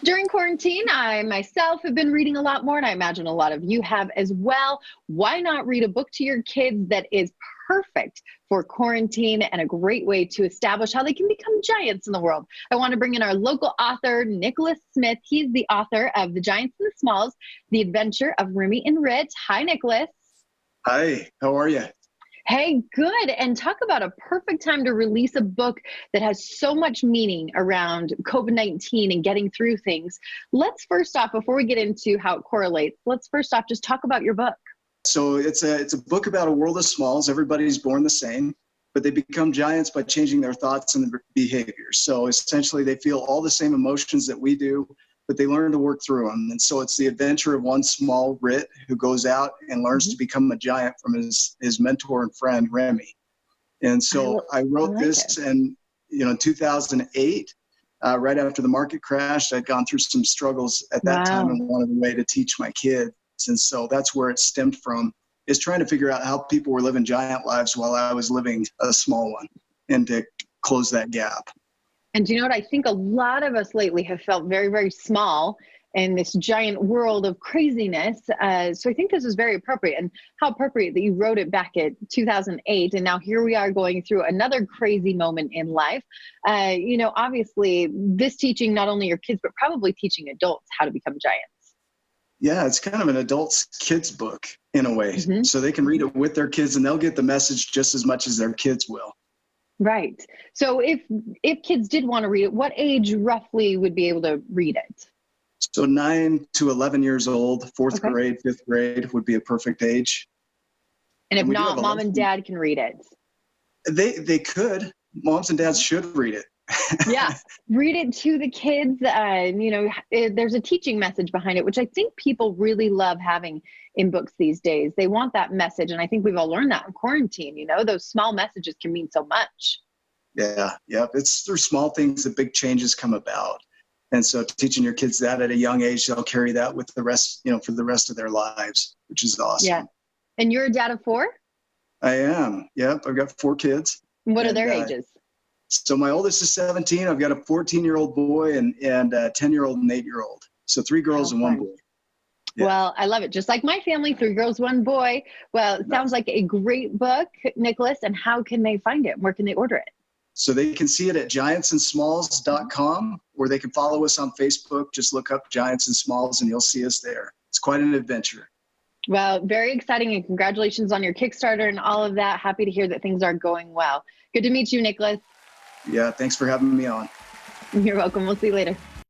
During quarantine, I myself have been reading a lot more, and I imagine a lot of you have as well. Why not read a book to your kids that is perfect for quarantine and a great way to establish how they can become giants in the world? I want to bring in our local author, Nicholas Smith. He's the author of The Giants and the Smalls, The Adventure of Remy and Rit. Hi, Nicholas. Hi, how are you? Hey, good. And talk about a perfect time to release a book that has so much meaning around COVID-19 and getting through things. Let's first off, before we get into how it correlates, let's first off just talk about your book. So it's a book about a world of smalls. Everybody's born the same, but they become giants by changing their thoughts and their behaviors. So essentially, they feel all the same emotions that we do, but they learn to work through them. And so it's the adventure of one small Rit who goes out and learns to become a giant from his mentor and friend Remy. And so I wrote this in 2008. Right after the market crashed, I'd gone through some struggles at that time and wanted a way to teach my kids. And so that's where it stemmed from, is trying to figure out how people were living giant lives while I was living a small one, and to close that gap. And do you know what? I think a lot of us lately have felt very, very small in this giant world of craziness. So I think this is very appropriate, and how appropriate that you wrote it back at 2008. And now here we are going through another crazy moment in life. Obviously this teaching not only your kids, but probably teaching adults how to become giants. Yeah, it's kind of an adult's kids book in a way. So they can read it with their kids and they'll get the message just as much as their kids will. Right. So if kids did want to read it, what age roughly would be able to read it? So 9 to 11 years old, fourth grade, fifth grade would be a perfect age. And if not, mom and dad can read it. They could. Moms and dads should read it. Yeah, read it to the kids. There's a teaching message behind it, which I think people really love having in books these days. They want that message. And I think we've all learned that in quarantine. Those small messages can mean so much. Yeah. It's through small things that big changes come about. And so teaching your kids that at a young age, they'll carry that with the rest, for the rest of their lives, which is awesome. Yeah. And you're a dad of 4? I am. Yep. I've got 4 kids. What are their ages? So my oldest is 17. I've got a 14-year-old boy and a 10-year-old and 8-year-old. So 3 girls and 1 boy. Yeah. Well, I love it. Just like my family, 3 girls, 1 boy. Well, it sounds like a great book, Nicholas. And how can they find it? Where can they order it? So they can see it at giantsandsmalls.com, or they can follow us on Facebook. Just look up Giants and Smalls and you'll see us there. It's quite an adventure. Well, very exciting, and congratulations on your Kickstarter and all of that. Happy to hear that things are going well. Good to meet you, Nicholas. Yeah, thanks for having me on. You're welcome. We'll see you later.